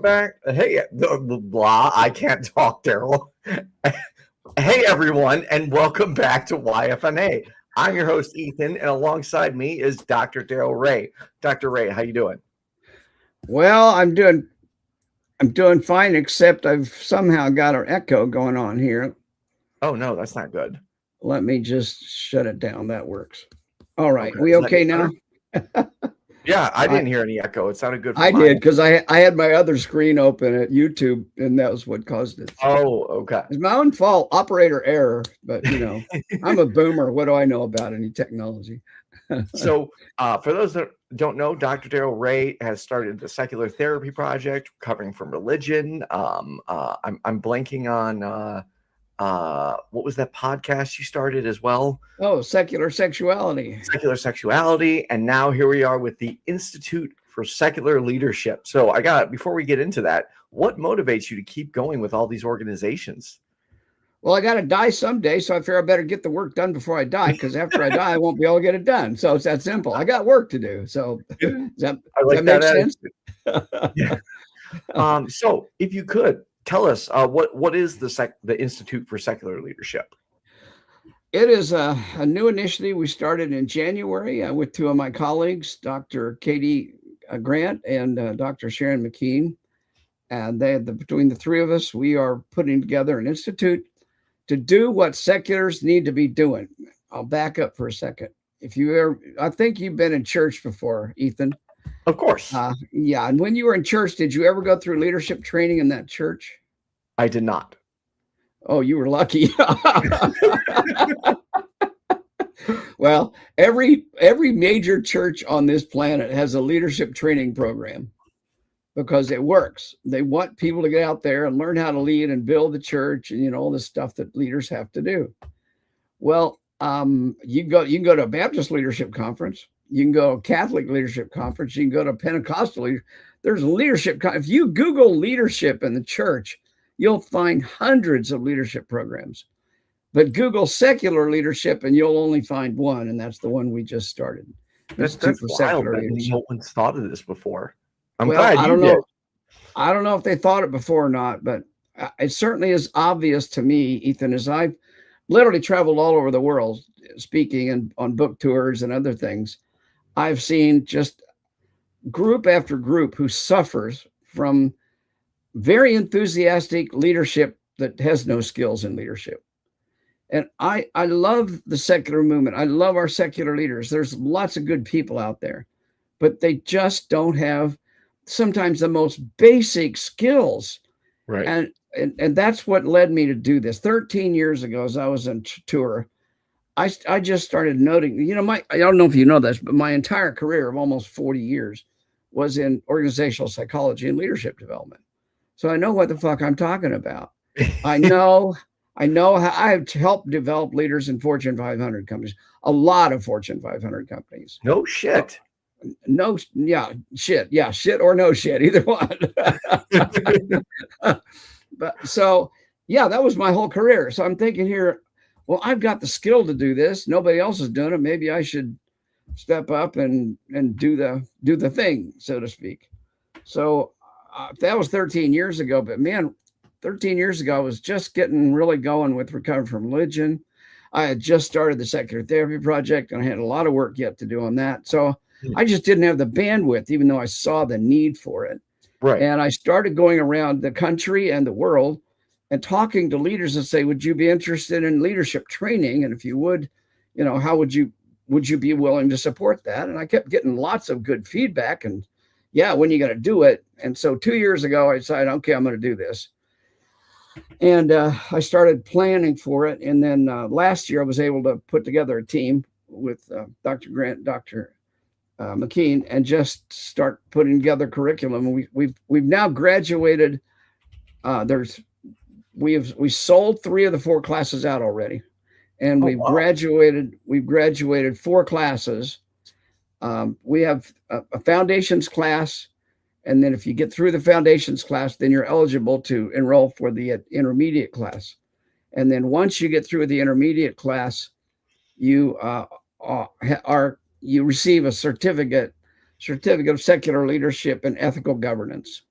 back. Hey, blah, I can't talk, Darrel. Hey, everyone, and welcome back to YFNA. I'm your host, Ethan, and alongside me is Dr. Darrel Ray. Dr. Ray, how you doing? Well, I'm doing fine, except I've somehow got an echo going on here. Oh, no, that's not good. Let me just shut it down. That works. All right. We okay now? Yeah, I didn't hear any echo. It sounded good. I did because I had my other screen open at YouTube, and that was what caused it. Oh, okay. It's my own fault, operator error. But I'm a boomer. What do I know about any technology? So, for those that don't know, Dr. Darrel Ray has started the Secular Therapy Project, covering from religion. I'm blanking on what was that podcast you started as well? Oh, Secular Sexuality. Secular Sexuality, and now here we are with the Institute for Secular Leadership. So, before we get into that, what motivates you to keep going with all these organizations? Well, I got to die someday, so I figure I better get the work done before I die, because after I die, I won't be able to get it done. So it's that simple. I got work to do. So does that make sense? Yeah. So if you could tell us what is the Institute for Secular Leadership? It is a new initiative we started in January with two of my colleagues, Dr. Katie Grant and Dr. Sharon McKean. And between the three of us, we are putting together an institute to do what seculars need to be doing. I'll back up for a second. I think you've been in church before, Ethan. Of course. Yeah. And when you were in church, did you ever go through leadership training in that church? I did not. Oh, you were lucky. Well, every major church on this planet has a leadership training program because it works. They want people to get out there and learn how to lead and build the church and all the stuff that leaders have to do. Well, you can go to a Baptist leadership conference. You can go to a Catholic leadership conference. You can go to Pentecostal. There's leadership. If you Google leadership in the church, you'll find hundreds of leadership programs. But Google secular leadership, and you'll only find one, and that's the one we just started. That's wild. No one's thought of this before. I'm glad you did. I don't know if they thought it before or not, but it certainly is obvious to me, Ethan, as I've literally traveled all over the world speaking and on book tours and other things. I've seen just group after group who suffers from very enthusiastic leadership that has no skills in leadership. And I love the secular movement. I love our secular leaders. There's lots of good people out there, but they just don't have sometimes the most basic skills. Right. And that's what led me to do this. 13 years ago, as I was on tour, I just started noting, I don't know if you know this, but my entire career of almost 40 years was in organizational psychology and leadership development. So I know what the fuck I'm talking about. I know how I've helped develop leaders in Fortune 500 companies, a lot of Fortune 500 companies. No shit. No, yeah, shit. Yeah, shit or no shit, either one. But so, yeah, that was my whole career. So I'm thinking here, well, I've got the skill to do this. Nobody else is doing it. Maybe I should step up and do the thing, so to speak. So that was 13 years ago. But man, 13 years ago, I was just getting really going with recovery from religion. I had just started the Secular Therapy Project, and I had a lot of work yet to do on that. So I just didn't have the bandwidth, even though I saw the need for it. Right. And I started going around the country and the world and talking to leaders and say, would you be interested in leadership training? And if you would, how would you be willing to support that? And I kept getting lots of good feedback. And yeah, when are you going to do it? And so 2 years ago, I decided, okay, I'm going to do this. And I started planning for it. And then last year, I was able to put together a team with Dr. Grant, Dr. McKean, and just start putting together curriculum. And we've now graduated. We sold 3 of the 4 classes out already, and we've graduated 4 classes. We have a foundations class, and then if you get through the foundations class, then you're eligible to enroll for the intermediate class. And then once you get through the intermediate class, you receive a certificate of secular leadership and ethical governance.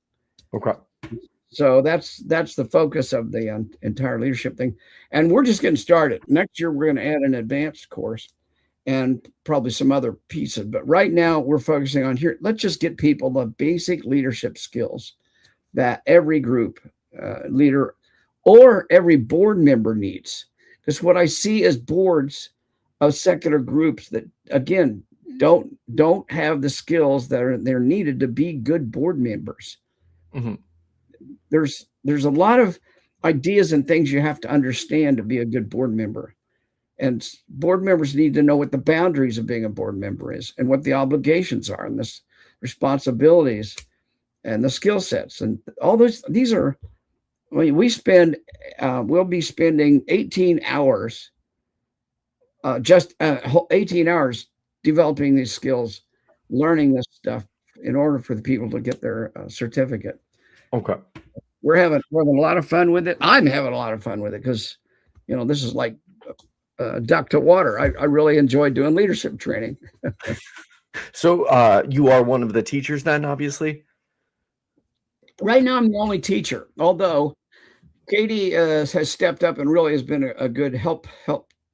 Okay. So that's the focus of the entire leadership thing. And we're just getting started. Next year, we're going to add an advanced course and probably some other pieces. But right now, we're focusing on here. Let's just get people the basic leadership skills that every group leader or every board member needs. Because what I see is boards of secular groups that, again, don't have the skills that are needed to be good board members. Mm-hmm. There's a lot of ideas and things you have to understand to be a good board member. And board members need to know what the boundaries of being a board member is and what the obligations are and the responsibilities and the skill sets. And all these are, we'll be spending 18 hours, 18 hours developing these skills, learning this stuff in order for the people to get their certificate. Okay. We're having a lot of fun with it. I'm having a lot of fun with it because, this is like duck to water. I really enjoy doing leadership training. So you are one of the teachers then, obviously? Right now, I'm the only teacher, although Katie has stepped up and really has been a good help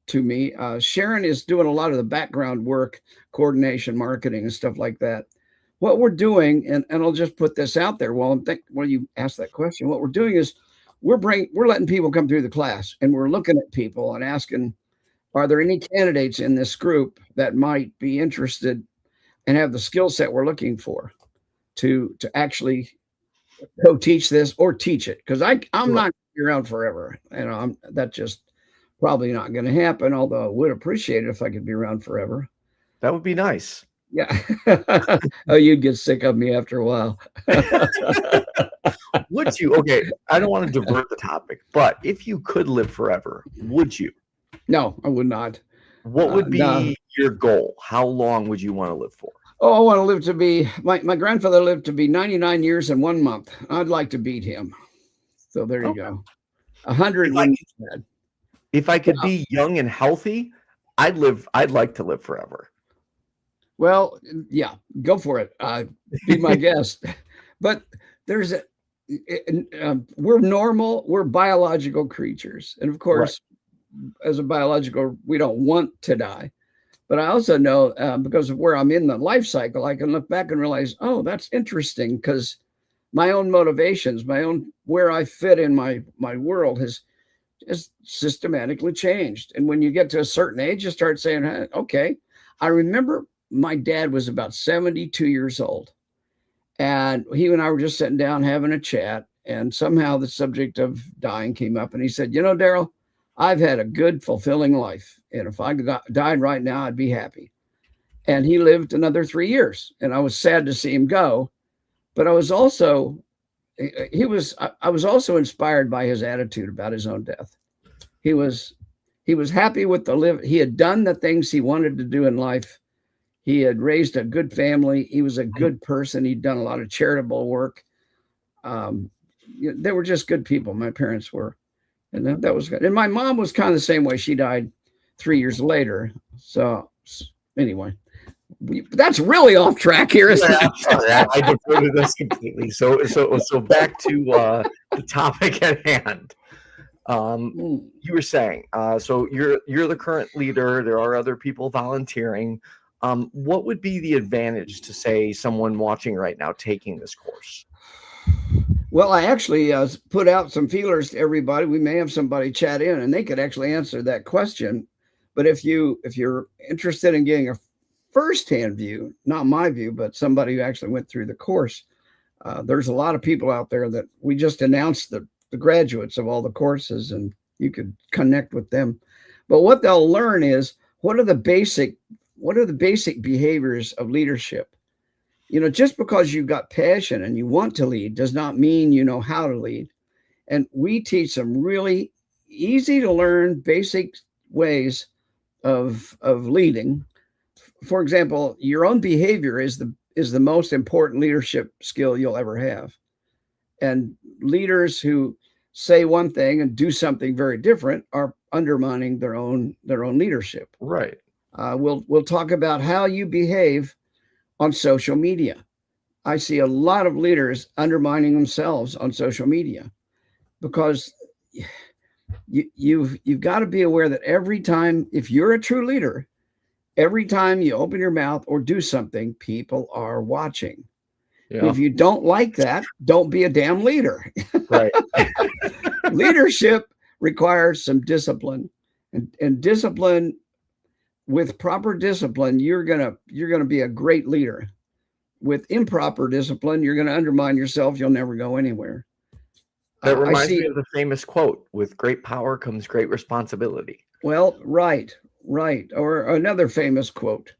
to me. Sharon is doing a lot of the background work, coordination, marketing, and stuff like that. What we're doing, and I'll just put this out there while you ask that question, what we're doing is we're letting people come through the class, and we're looking at people and asking, are there any candidates in this group that might be interested and have the skill set we're looking for to actually go teach this or teach it? Because I'm not going to be around forever. That's just probably not going to happen, although I would appreciate it if I could be around forever. That would be nice. Yeah. Oh, you'd get sick of me after a while. Would you? Okay, I don't want to divert the topic, but if you could live forever, would you? No, I would not. What would be your goal? How long would you want to live for? Oh, I want to live to be, my grandfather lived to be 99 years and 1 month. I'd like to beat him. So there you go. 100. If I could be young and healthy, I'd like to live forever. Well, yeah, go for it. Be my guest. But we're normal, we're biological creatures. And of course, as a biological, we don't want to die. But I also know because of where I'm in the life cycle, I can look back and realize, oh, that's interesting, because my own motivations, where I fit in my world has systematically changed. And when you get to a certain age, you start saying, hey, okay, I remember my dad was about 72 years old, and he and I were just sitting down having a chat, and somehow the subject of dying came up, and he said, Darrel, I've had a good, fulfilling life, and if I died right now, I'd be happy. And he lived another 3 years, and I was sad to see him go, but I was also inspired by his attitude about his own death. He was happy with he had done the things he wanted to do in life. He had raised a good family. He was a good person. He'd done a lot of charitable work. They were just good people. My parents were, and that was good. And my mom was kind of the same way. She died 3 years later. So anyway, that's really off track here, isn't it? Sorry, I diverted this completely. So back to the topic at hand. You were saying, so you're the current leader. There are other people volunteering. What would be the advantage to, say, someone watching right now taking this course? Well, I actually put out some feelers to everybody. We may have somebody chat in, and they could actually answer that question. But if you're interested in getting a firsthand view, not my view, but somebody who actually went through the course, there's a lot of people out there that we just announced the graduates of all the courses, and you could connect with them. But what they'll learn is what are the basic behaviors of leadership. Just because you've got passion and you want to lead does not mean you know how to lead. And we teach some really easy to learn basic ways of leading. For example, your own behavior is the most important leadership skill you'll ever have. And leaders who say one thing and do something very different are undermining their own leadership. Right. We'll talk about how you behave on social media. I see a lot of leaders undermining themselves on social media because you've got to be aware that every time, if you're a true leader, every time you open your mouth or do something, people are watching. Yeah. If you don't like that, don't be a damn leader. Right. Leadership requires some discipline, and discipline, with proper discipline, you're gonna be a great leader. With improper discipline, you're gonna undermine yourself. You'll never go anywhere. That reminds me of the famous quote: "With great power comes great responsibility." Well, right. Or another famous quote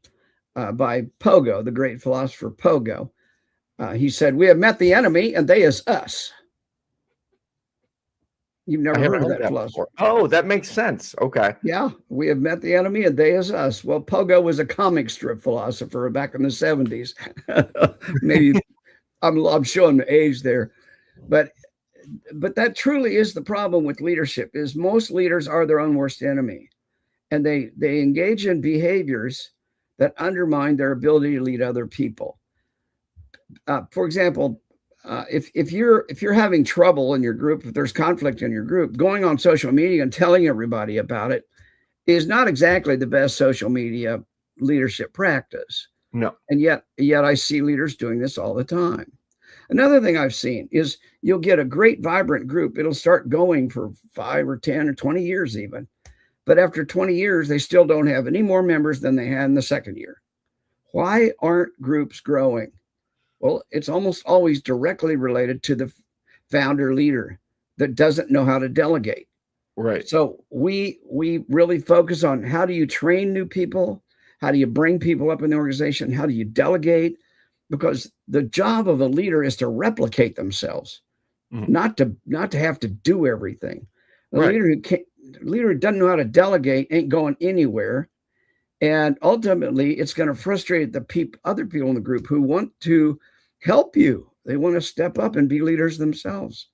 by Pogo, the great philosopher Pogo. He said, "We have met the enemy, and they is us." You've never heard of that philosopher? Oh, that makes sense. Okay. Yeah, we have met the enemy, and they is us. Well, Pogo was a comic strip philosopher back in the 70s. Maybe I'm showing the age there, but that truly is the problem with leadership. Is most leaders are their own worst enemy, and they engage in behaviors that undermine their ability to lead other people. For example, if you're having trouble in your group, if there's conflict in your group, going on social media and telling everybody about it is not exactly the best social media leadership practice. No. And yet I see leaders doing this all the time. Another thing I've seen is you'll get a great, vibrant group. It'll start going for 5 or 10 or 20 years even. But after 20 years, they still don't have any more members than they had in the second year. Why aren't groups growing? Well, it's almost always directly related to the founder leader that doesn't know how to delegate. Right. So we really focus on how do you train new people? How do you bring people up in the organization? How do you delegate? Because the job of a leader is to replicate themselves, not to have to do everything. The leader who doesn't know how to delegate ain't going anywhere. And ultimately, it's going to frustrate the other people in the group who want to help you. They want to step up and be leaders themselves.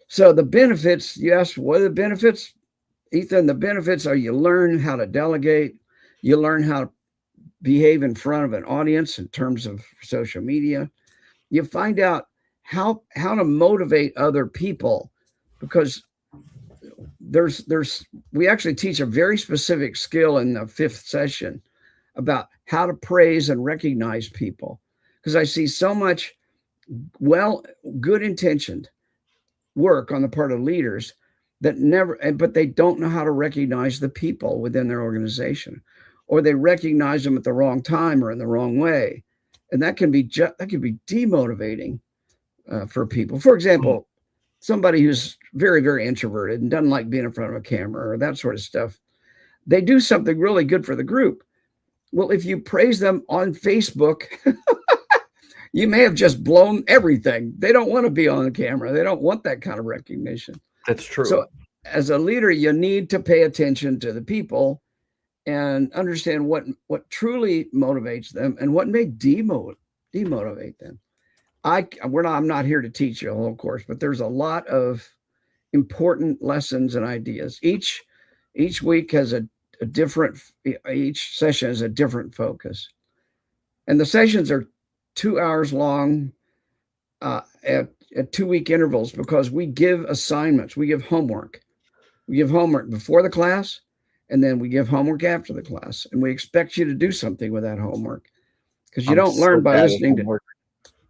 So the benefits, you asked, what are the benefits? Ethan, the benefits are you learn how to delegate. You learn how to behave in front of an audience in terms of social media. You find out how to motivate other people, because we actually teach a very specific skill in the 5th session about how to praise and recognize people. Because I see so much good intentioned work on the part of leaders but they don't know how to recognize the people within their organization, or they recognize them at the wrong time or in the wrong way. And that can be demotivating for people. For example, somebody who's very, very introverted and doesn't like being in front of a camera or that sort of stuff, they do something really good for the group. Well, if you praise them on Facebook, you may have just blown everything. They don't want to be on the camera. They don't want that kind of recognition. That's true. So as a leader, you need to pay attention to the people and understand what truly motivates them and what may demotivate them. I'm not here to teach you a whole course, but there's a lot of important lessons and ideas. Each week has each session has a different focus. And the sessions are 2 hours long at 2-week intervals, because we give assignments, we give homework. We give homework before the class, and then we give homework after the class. And we expect you to do something with that homework, because you don't learn by listening to.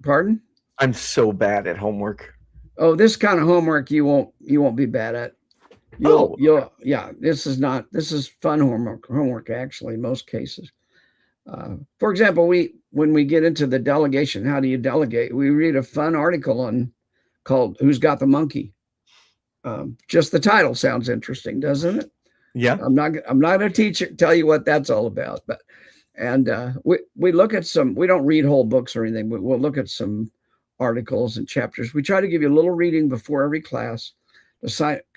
Pardon? I'm so bad at homework. Oh, this kind of homework you won't be bad at. This is fun homework actually in most cases. For example, when we get into the delegation, how do you delegate? We read a fun article called "Who's Got the Monkey?" Just the title sounds interesting, doesn't it? Yeah. I'm not going to tell you what that's all about, but we look at some. We don't read whole books or anything, but we'll look at some articles and chapters. We try to give you a little reading before every class to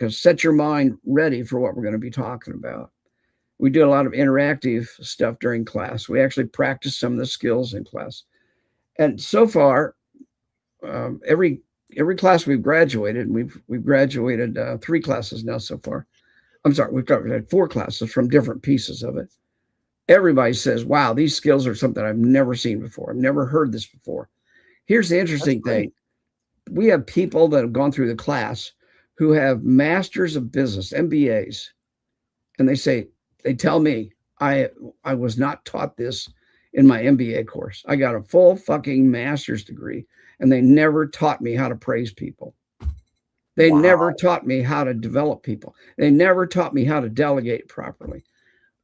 set your mind ready for what we're going to be talking about. We do a lot of interactive stuff during class. We actually practice some of the skills in class. And so far, every class we've graduated, and we've graduated 3 classes now so far. I'm sorry, we've got 4 classes from different pieces of it. Everybody says, wow, these skills are something I've never seen before. I've never heard this before. Here's the interesting thing. We have people that have gone through the class who have masters of business, MBAs, and they tell me, I was not taught this in my MBA course. I got a full fucking master's degree, and they never taught me how to praise people. They never taught me how to develop people. They never taught me how to delegate properly.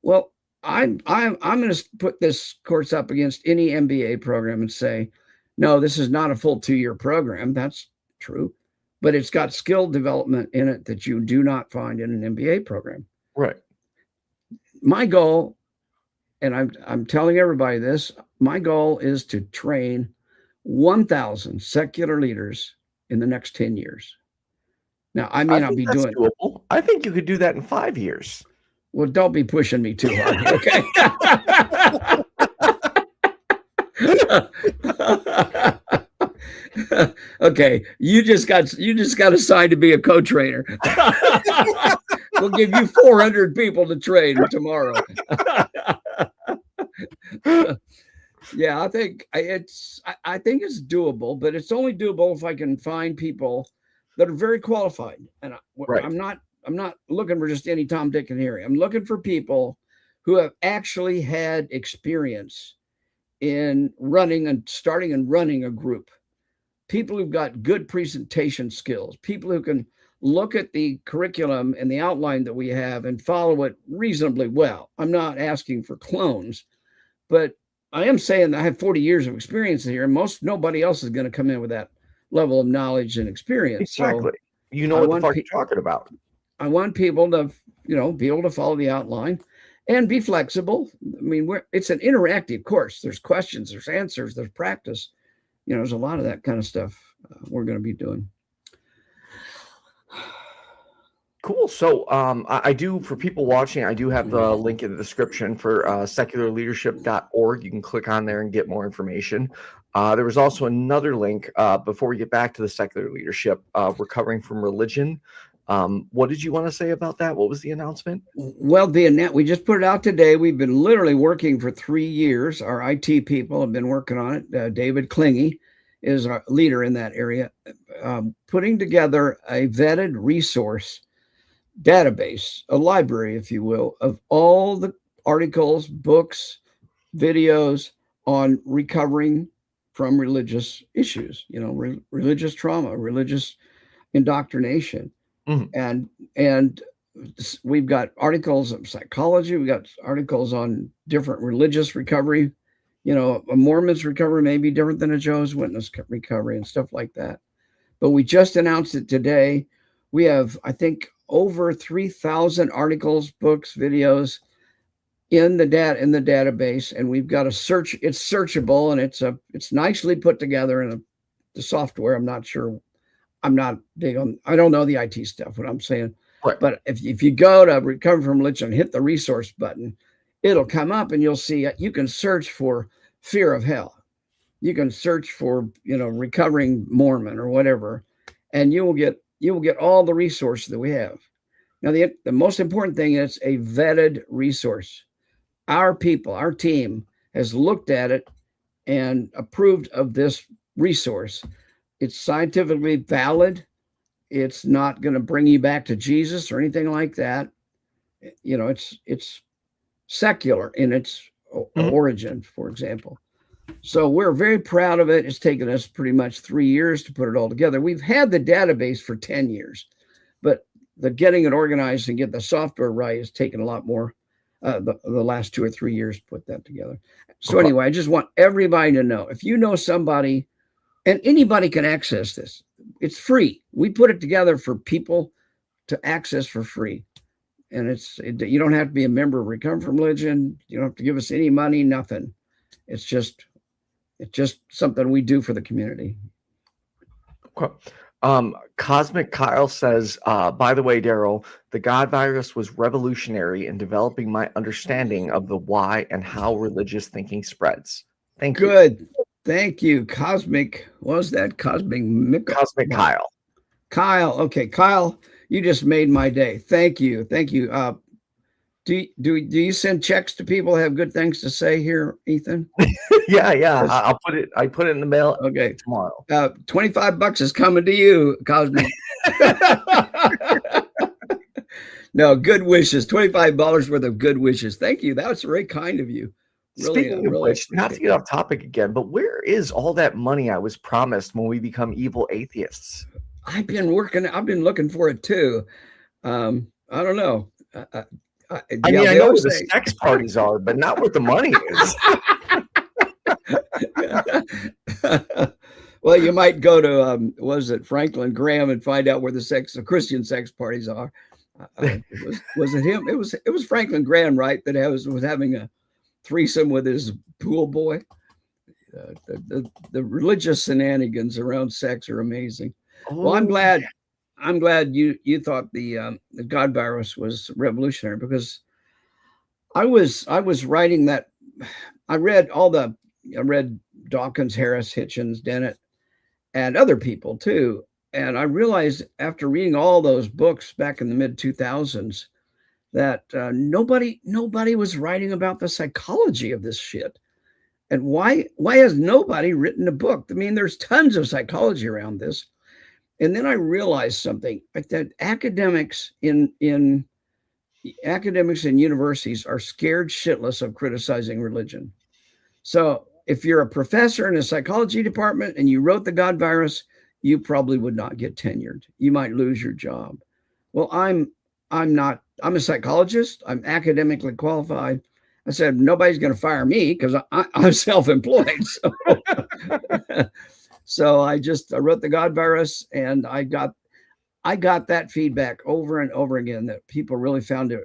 Well, I'm going to put this course up against any MBA program and say, no, this is not a full 2-year program. That's true, but it's got skill development in it that you do not find in an MBA program. Right. My goal, and I'm telling everybody this, my goal is to train 1,000 secular leaders in the next 10 years. Now, I may not be doing it. Doable. I think you could do that in 5 years. Well, don't be pushing me too hard, okay? Okay, you just got assigned to be a co-trainer. We'll give you 400 people to train tomorrow. Yeah, I think it's doable, but it's only doable if I can find people that are very qualified. And I'm not looking for just any Tom, Dick, and Harry. I'm looking for people who have actually had experience in starting and running a group. People who've got good presentation skills, people who can look at the curriculum and the outline that we have and follow it reasonably well. I'm not asking for clones, but I am saying that I have 40 years of experience here, and nobody else is going to come in with that level of knowledge and experience. Exactly. So you know what the fuck you're talking about. I want people to, be able to follow the outline and be flexible. I mean, it's an interactive course. There's questions, there's answers, there's practice. There's a lot of that kind of stuff we're going to be doing. Cool. So I do, for people watching, I do have the link in the description for secularleadership.org. You can click on there and get more information. There was also another link before we get back to the secular leadership, recovering from religion. What did you want to say about that? What was the announcement? Well, we just put it out today. We've been literally working for 3 years. Our IT people have been working on it. David Klinge is our leader in that area, putting together a vetted resource database, a library, if you will, of all the articles, books, videos on recovering from religious issues, religious trauma, religious indoctrination. Mm-hmm. And we've got articles of psychology. We've got articles on different religious recovery. A Mormon's recovery may be different than a Jehovah's Witness recovery and stuff like that. But we just announced it today. We have, I think, over 3,000 articles, books, videos in the database, and we've got a search. It's searchable, and it's nicely put together in the software. I'm not sure. I'm not big on. I don't know the IT stuff. What I'm saying, right. But if you go to Recover from Religion, hit the resource button, it'll come up, and you'll see. You can search for fear of hell. You can search for recovering Mormon or whatever, and you will get all the resources that we have. Now, the most important thing is a vetted resource. Our people, our team has looked at it and approved of this resource. It's scientifically valid. It's not going to bring you back to Jesus or anything like that. It's secular in its origin, for example. So we're very proud of it. It's taken us pretty much 3 years to put it all together. We've had the database for 10 years, but the getting it organized and get the software right has taken a lot more the last 2 or 3 years to put that together. So anyway, I just want everybody to know, if you know somebody, and anybody can access this, it's free. We put it together for people to access for free. And you don't have to be a member of Recover from Religion. You don't have to give us any money, nothing. It's just something we do for the community. Okay. Cosmic Kyle says, by the way, Darrel, the God virus was revolutionary in developing my understanding of the why and how religious thinking spreads. Thank you. Good. Thank you. Cosmic, what was that? Cosmic Kyle. Kyle. Okay. Kyle, you just made my day. Thank you. Thank you. Do you send checks to people who have good things to say here, Ethan? Yeah. Yes. I put it in the mail. Okay. Tomorrow. $25 is coming to you, Cosby. No, good wishes. $25 worth of good wishes. Thank you. That was very kind of you. Really, Speaking of which, not to get off topic again, but where is all that money I was promised when we become evil atheists? I've been looking for it too. I don't know. I mean, I know where the sex parties are, but not what the money is. Well, you might go to was it Franklin Graham and find out where the Christian sex parties are. Was it him? It was Franklin Graham, right? That was having a threesome with his pool boy. The religious shenanigans around sex are amazing. Oh, well, I'm glad you thought the God virus was revolutionary, because I was writing that. I read Dawkins, Harris, Hitchens, Dennett, and other people too. And I realized after reading all those books back in the mid 2000s that nobody was writing about the psychology of this shit. And why has nobody written a book? I mean, there's tons of psychology around this. And then I realized something, like that academics in universities are scared shitless of criticizing religion. So if you're a professor in a psychology department and you wrote the God virus, you probably would not get tenured. You might lose your job. Well, I'm not. I'm a psychologist. I'm academically qualified. I said, nobody's going to fire me because I'm self-employed. So I wrote the God virus, and I got that feedback over and over again, that people really found it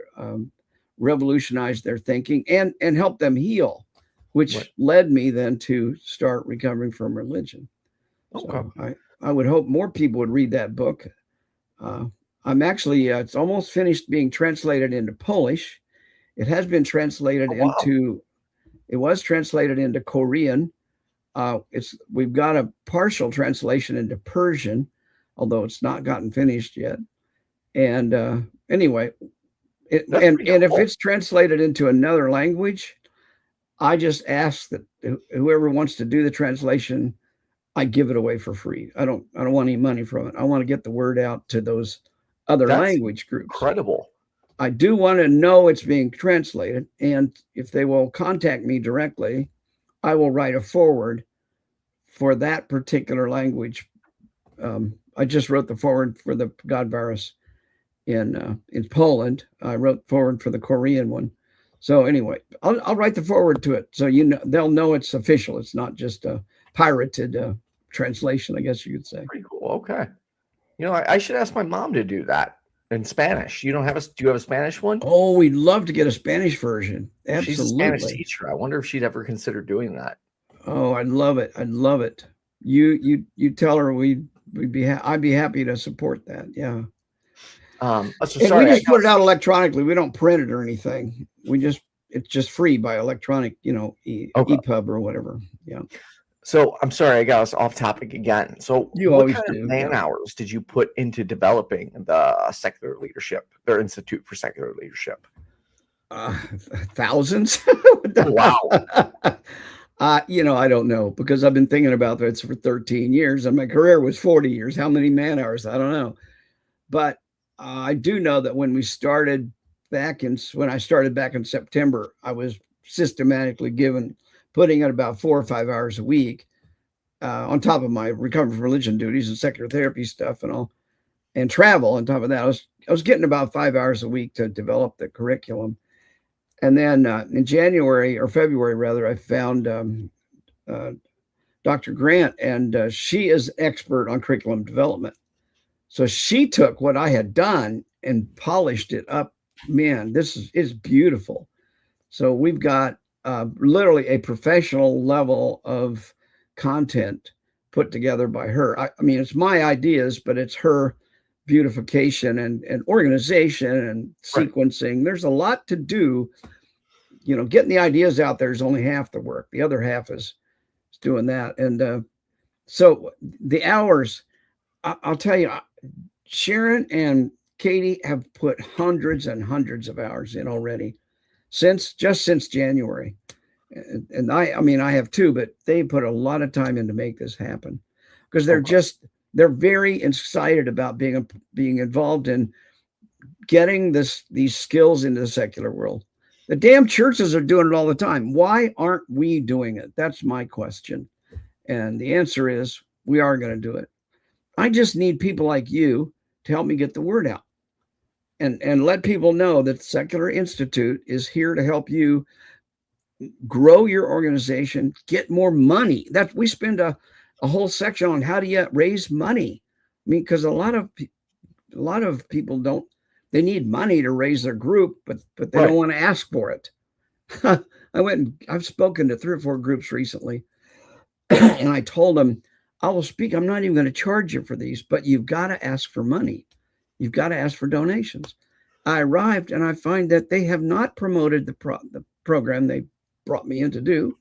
revolutionized their thinking and help them heal, which led me then to start recovering from religion. Okay. So I would hope more people would read that book. I'm actually, it's almost finished being translated into Polish. It has been translated it was translated into Korean. We've got a partial translation into Persian, although it's not gotten finished yet. And anyway, if it's translated into another language, I just ask that whoever wants to do the translation, I give it away for free. I don't want any money from it. I want to get the word out to those other language groups. Incredible. I do want to know it's being translated, and if they will contact me directly, I will write a foreword for that particular language. I just wrote the foreword for the God virus in Poland. I wrote foreword for the Korean one. So anyway, I'll write the foreword to it, so they'll know it's official. It's not just a pirated translation, I guess you could say. Pretty cool. Okay. I should ask my mom to do that in Spanish. Do you have a Spanish one? Oh, we'd love to get a Spanish version. Absolutely. She's a Spanish teacher. I wonder if she'd ever consider doing that. Oh, I'd love it. I'd love it. You tell her I'd be happy to support that. Yeah. We just put it out electronically. We don't print it or anything. It's just free by electronic, EPUB or whatever. Yeah. So I'm sorry, I got us off topic again. So what kind of man hours did you put into developing the secular leadership, their Institute for Secular Leadership? Thousands. Wow. I don't know, because I've been thinking about this for 13 years and my career was 40 years. How many man hours? I don't know. But I do know that when I started back in September, I was systematically putting in about 4 or 5 hours a week on top of my recovery from religion duties and secular therapy stuff and all, and travel on top of that. I was getting about 5 hours a week to develop the curriculum. And then in January or February, rather, I found Dr. Grant, and she is expert on curriculum development. So she took what I had done and polished it up. Man, this is beautiful. So we've got literally a professional level of content put together by her. I mean, it's my ideas, but it's her beautification and organization and sequencing. Right. There's a lot to do. Getting the ideas out there is only half the work. The other half is doing that. And so the hours, I'll tell you, Sharon and Katie have put hundreds and hundreds of hours in already since January. And I mean, I have too, but they put a lot of time in to make this happen because they're very excited about being involved in getting these skills into the secular world. The damn churches are doing it all the time. Why aren't we doing it? That's my question. And the answer is we are going to do it. I just need people like you to help me get the word out and let people know that the Secular Institute is here to help you grow your organization, get more money. That we spend a whole section on how do you raise money. I mean, because a lot of people don't. They need money to raise their group, but they don't want to ask for it. I've spoken to 3 or 4 groups recently, and I told them, I will speak. I'm not even going to charge you for these, but you've got to ask for money. You've got to ask for donations. I arrived and I find that they have not promoted the program they brought me in to do,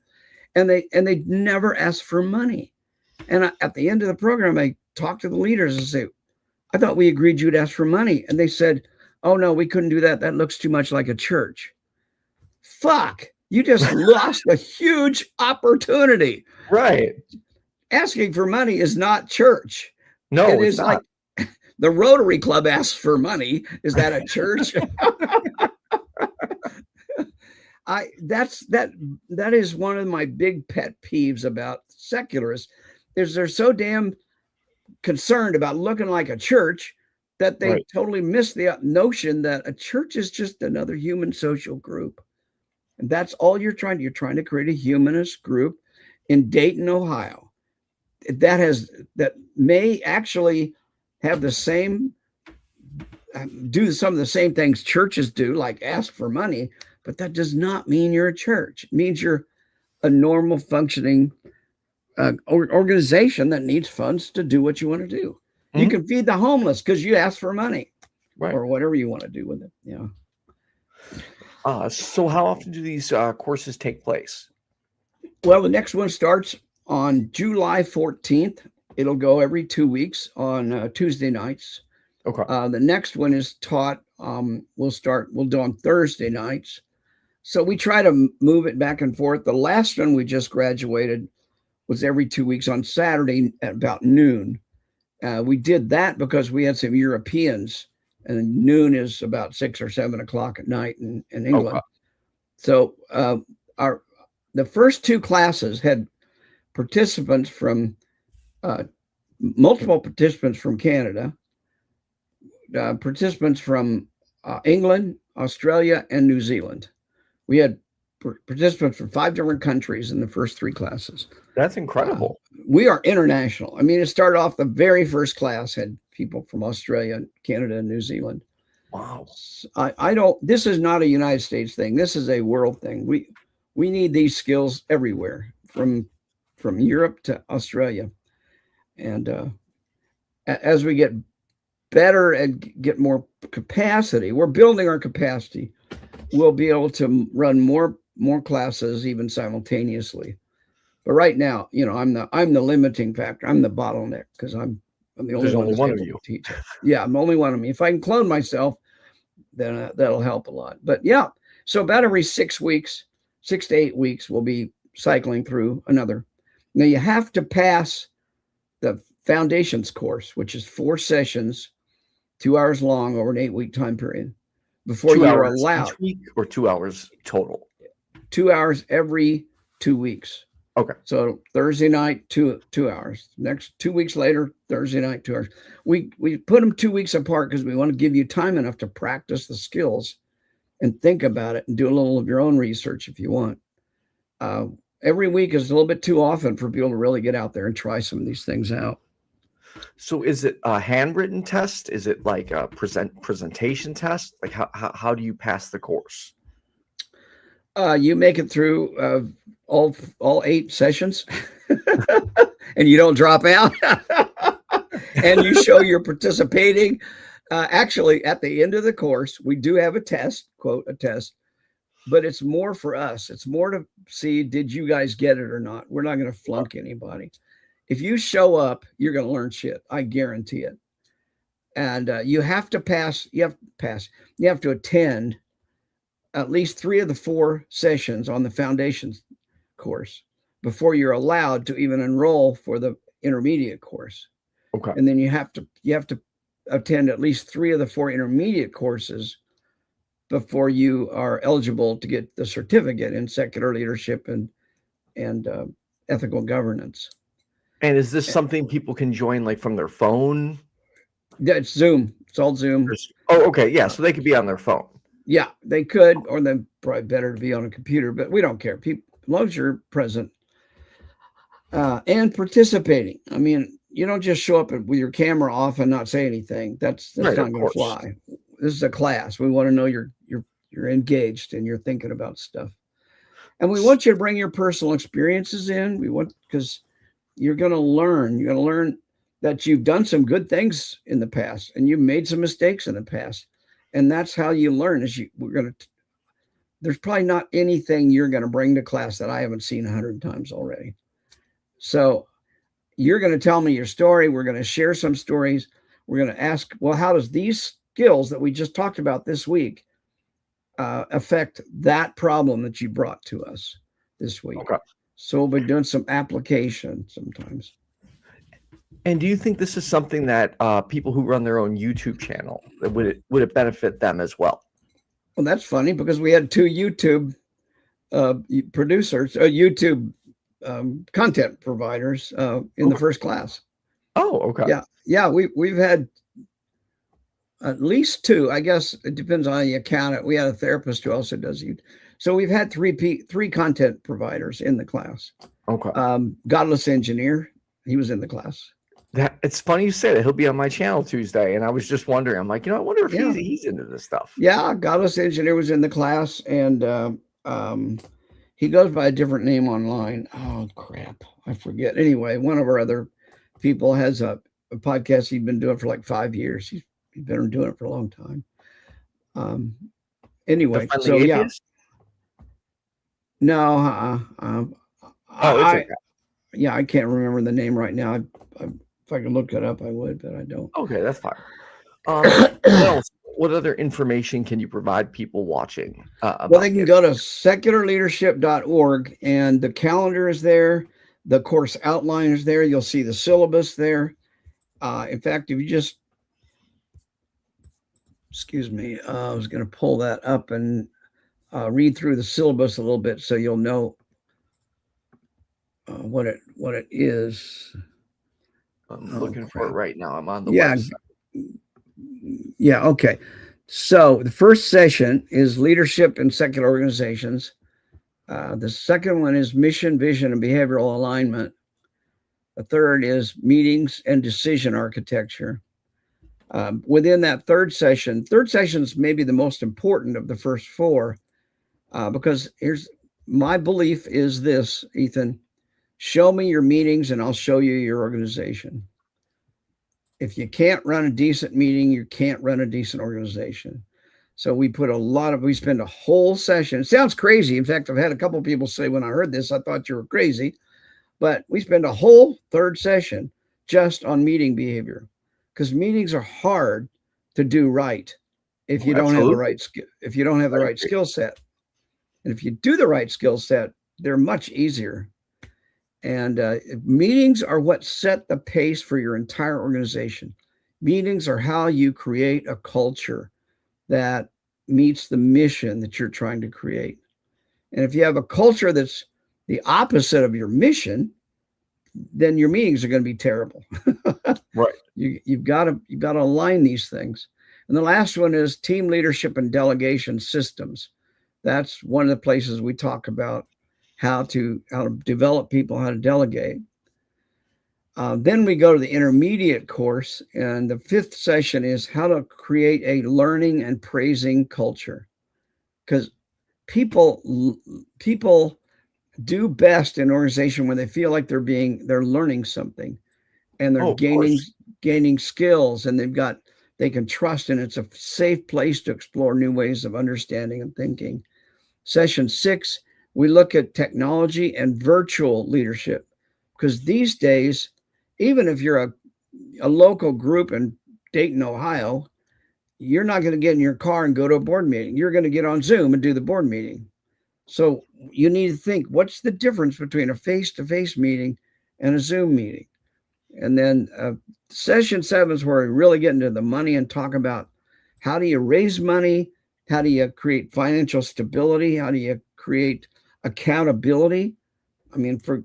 and they never asked for money. And at the end of the program, I talked to the leaders and say, I thought we agreed you'd ask for money. And they said, oh no, we couldn't do that. That looks too much like a church. Fuck, you just lost a huge opportunity. Right. Asking for money is not church. No, it it's is not. like the Rotary Club asks for money. Is that a church? That is one of my big pet peeves about secularists is they're so damn concerned about looking like a church that they totally miss the notion that a church is just another human social group. And that's all you're trying to create a humanist group in Dayton, Ohio. That may actually have the same, do some of the same things churches do, like ask for money, but that does not mean you're a church. It means you're a normal functioning organization that needs funds to do what you want to do. Mm-hmm. You can feed the homeless because you ask for money, or whatever you want to do with it. Yeah. So how often do these courses take place? Well, the next one starts on July 14th. It'll go every 2 weeks on Tuesday nights. Okay. The next one is taught. We'll do on Thursday nights. So we try to move it back and forth. The last one we just graduated was every 2 weeks on Saturday at about noon. We did that because we had some Europeans, and noon is about 6 or 7 o'clock at night in England. Okay. So the first 2 classes had participants from multiple participants from Canada, participants from England, Australia, and New Zealand. We had participants from 5 different countries in the first 3 classes. That's incredible. We are international. I mean, it started off the very first class had people from Australia, Canada, and New Zealand. Wow. This is not a United States thing. This is a world thing. We need these skills everywhere, from Europe to Australia. And as we get better and get more capacity, we're building our capacity. We'll be able to run more classes even simultaneously. But right now, I'm the limiting factor. I'm the bottleneck because I'm the only one of you teach it. Yeah, I'm the only one of me. If I can clone myself, then that'll help a lot. But yeah, so about every 6 weeks, 6 to 8 weeks, we'll be cycling through another. Now you have to pass the foundations course, which is 4 sessions, 2 hours long over an 8-week time period, before you're allowed. Each week or 2 hours total? 2 hours every 2 weeks. Okay. So Thursday night, 2 hours. Next 2 weeks later, Thursday night, 2 hours. We put them 2 weeks apart because we want to give you time enough to practice the skills and think about it and do a little of your own research if you want. Every week is a little bit too often for people to really get out there and try some of these things out. So is it a handwritten test? Is it like a presentation test? Like how do you pass the course? You make it through all 8 sessions and you don't drop out and you show you're participating. Actually, at the end of the course, we do have a test, quote, a test, but it's more for us. It's more to see, did you guys get it or not? We're not going to flunk anybody. If you show up, you're going to learn shit. I guarantee it. And you have to attend at least 3 of the 4 sessions on the foundations course before you're allowed to even enroll for the intermediate course. Okay. And then you have to attend at least 3 of the 4 intermediate courses before you are eligible to get the certificate in secular leadership and ethical governance. And is this something people can join like from their phone? Yeah, it's Zoom. It's all Zoom. Oh, okay. Yeah. So they could be on their phone. Yeah, they could, or then probably better to be on a computer, but we don't care. People, as long as you're present and participating. I mean, you don't just show up with your camera off and not say anything. That's Right, not of going to course. fly. This is a class. We want to know you're engaged and you're thinking about stuff. And we want you to bring your personal experiences in. Because you're going to learn. You're going to learn that you've done some good things in the past and you've made some mistakes in the past. And that's how you learn. There's probably not anything you're going to bring to class that I haven't seen 100 times already. So you're going to tell me your story. We're going to share some stories. We're going to ask, well, how does these skills that we just talked about this week affect that problem that you brought to us this week? Okay. So we'll be doing some application sometimes. And do you think this is something that people who run their own YouTube channel, would it benefit them as well? Well, that's funny because we had 2 YouTube producers, YouTube content providers in the first class. Oh, okay. Yeah. We've had at least 2. I guess it depends on how you count it. We had a therapist who also does YouTube. So we've had 3 content providers in the class. Okay. Godless Engineer, he was in the class. It's funny you say that. He'll be on my channel Tuesday, and I was just wondering. I'm like, I wonder if he's into this stuff. Yeah, Godless Engineer was in the class, and he goes by a different name online. Oh crap, I forget. Anyway, one of our other people has a podcast he's been doing for like 5 years. He's been doing it for a long time. Anyway, so Atheist? No, okay. Yeah, I can't remember the name right now. If I could look it up, I would, but I don't. Okay, that's fine. What other information can you provide people watching? Well, they can go to secularleadership.org, and the calendar is there. The course outline is there. You'll see the syllabus there. In fact, if you just, excuse me, I was going to pull that up and read through the syllabus a little bit so you'll know what it is. I'm looking for it right now. I'm on the website. Yeah. Okay. So the first session is leadership in secular organizations. The second one is mission, vision, and behavioral alignment. The third is meetings and decision architecture. Within that third session is maybe the most important of the first 4, because here's my belief is this, Ethan. Show me your meetings and I'll show you your organization. If you can't run a decent meeting, you can't run a decent organization. So we spend a whole session. It sounds crazy. In fact, I've had a couple of people say when I heard this, I thought you were crazy, but we spend a whole third session just on meeting behavior, because meetings are hard to do right if you don't have the right skill, if you don't have the right skill set. And if you do the right skill set, they're much easier. And meetings are what set the pace for your entire organization. Meetings are how you create a culture that meets the mission that you're trying to create. And if you have a culture that's the opposite of your mission, then your meetings are going to be terrible. Right. You've got to align these things. And the last one is team leadership and delegation systems. That's one of the places we talk about how to develop people, how to delegate. Then we go to the intermediate course, and the 5th session is how to create a learning and praising culture. Because people do best in an organization when they feel like they're learning something, and they're gaining skills, and they can trust, and it's a safe place to explore new ways of understanding and thinking. Session 6, we look at technology and virtual leadership, because these days, even if you're a local group in Dayton, Ohio, you're not going to get in your car and go to a board meeting. You're going to get on Zoom and do the board meeting. So you need to think, what's the difference between a face-to-face meeting and a Zoom meeting? And then session 7 is where we really get into the money and talk about how do you raise money? How do you create financial stability? How do you create accountability? I mean, for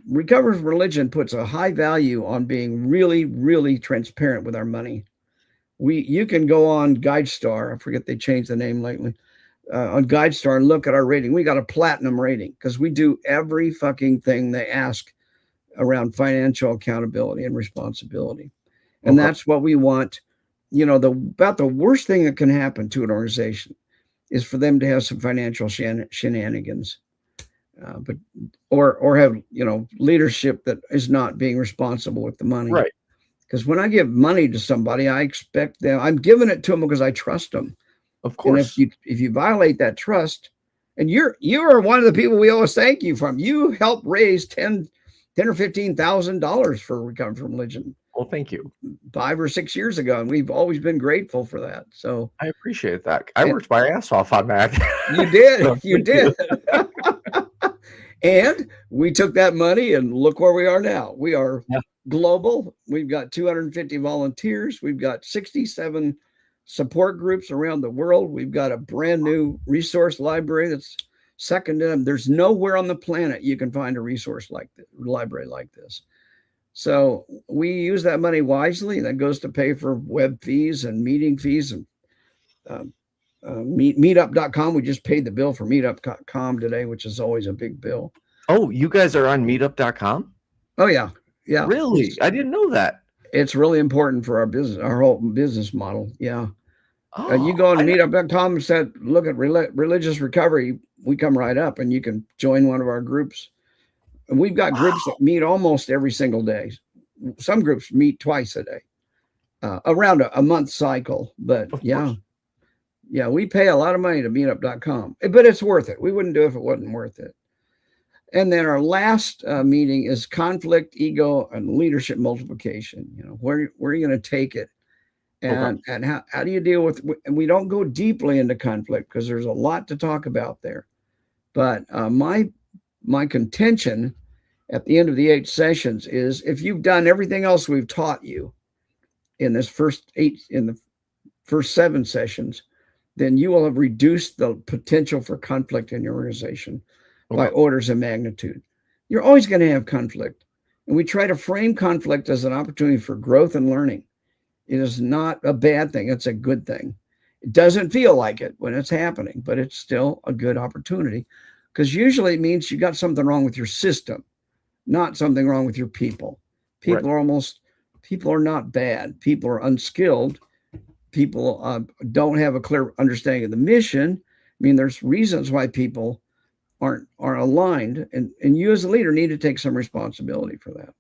Recover from Religion puts a high value on being really, really transparent with our money. You can go on GuideStar. I forget they changed the name lately. On GuideStar and look at our rating. We got a platinum rating because we do every fucking thing they ask around financial accountability and responsibility. And that's what we want. You know, about the worst thing that can happen to an organization is for them to have some financial shenanigans, or have, you know, leadership that is not being responsible with the money. Right. Because when I give money to somebody, I expect them, I'm giving it to them because I trust them. Of course. And if you violate that trust, and you are one of the people we always thank you from, you helped raise $10,000 or $15,000 for Recover from Religion. Well, thank you. 5 or 6 years ago, and we've always been grateful for that. So I appreciate that. I worked my ass off on that. You did. You did. And we took that money and look where we are now. We are global. We've got 250 volunteers. We've got 67 support groups around the world. We've got a brand new resource library that's second to them. There's nowhere on the planet you can find a resource like this, library like this. So we use that money wisely. That goes to pay for web fees and meeting fees and meetup.com. We just paid the bill for meetup.com today, which is always a big bill. Oh, you guys are on meetup.com? Oh, yeah. Yeah. Really? I didn't know that. It's really important for our business, our whole business model. Yeah. You go on meetup.com and said, look at religious recovery. We come right up and you can join one of our groups. And we've got groups that meet almost every single day. Some groups meet twice a day, around a month cycle. But yeah, we pay a lot of money to meetup.com, but it's worth it. We wouldn't do it if it wasn't worth it. And then our last meeting is conflict, ego, and leadership multiplication. You know, where are you going to take it? And how do you deal with, and we don't go deeply into conflict because there's a lot to talk about there. But my contention at the end of the 8 sessions is, if you've done everything else we've taught you in the first 7 sessions, then you will have reduced the potential for conflict in your organization by orders of magnitude. You're always going to have conflict. And we try to frame conflict as an opportunity for growth and learning. It is not a bad thing. It's a good thing. It doesn't feel like it when it's happening, but it's still a good opportunity, because usually it means you got something wrong with your system, not something wrong with your people. People are not bad. People are unskilled. People don't have a clear understanding of the mission. I mean, there's reasons why people aren't aligned, and you as a leader need to take some responsibility for that.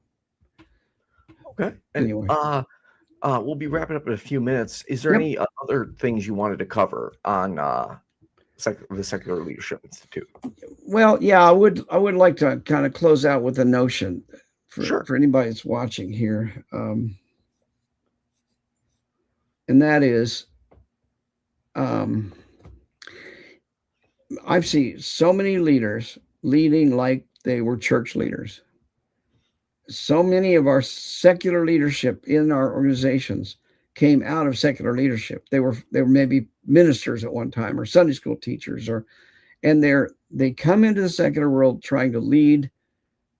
Okay. Anyway, we'll be wrapping up in a few minutes. Is there any other things you wanted to cover on the Secular Leadership Institute? Well, yeah, I would like to kind of close out with a notion for anybody that's watching here. And that is, I've seen so many leaders leading like they were church leaders. So many of our secular leadership in our organizations came out of secular leadership. They were maybe ministers at one time, or Sunday school teachers, and they come into the secular world trying to lead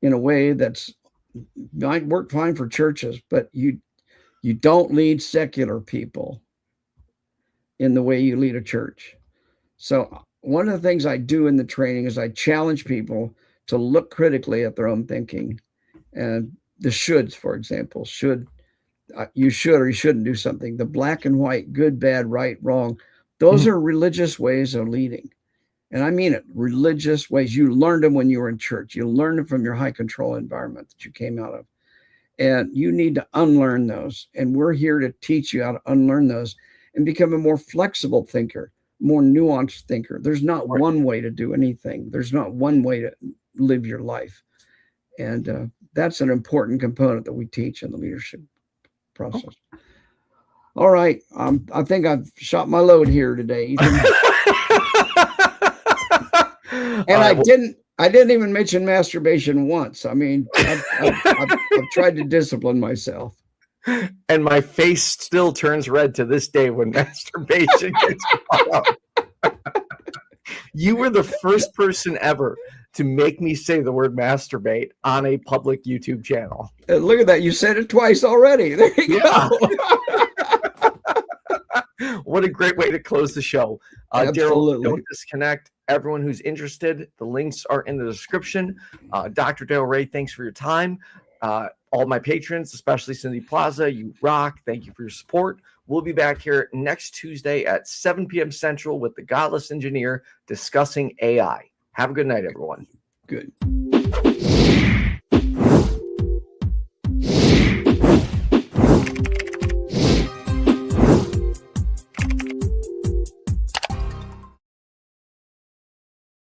in a way that's might work fine for churches, but you don't lead secular people in the way you lead a church. So one of the things I do in the training is I challenge people to look critically at their own thinking. And the shoulds, for example, you should or you shouldn't do something. The black and white, good, bad, right, wrong. Those are religious ways of leading. And I mean it, religious ways. You learned them when you were in church. You learned them from your high control environment that you came out of. And you need to unlearn those. And we're here to teach you how to unlearn those and become a more flexible thinker, more nuanced thinker. There's not one way to do anything. There's not one way to live your life. And that's an important component that we teach in the leadership process. All right. I think I've shot my load here today, Ethan. And I didn't even mention masturbation once. I mean, I've tried to discipline myself. And my face still turns red to this day when masturbation gets brought up. You were the first person ever to make me say the word masturbate on a public YouTube channel. Look at that. You said it twice already. There you go. What a great way to close the show. Darrel, don't disconnect. Everyone who's interested, the links are in the description. Dr. Darrel Ray, thanks for your time. All my patrons, especially Cindy Plaza, you rock. Thank you for your support. We'll be back here next Tuesday at 7 p.m. Central with the Godless Engineer discussing AI. Have a good night, everyone. Good.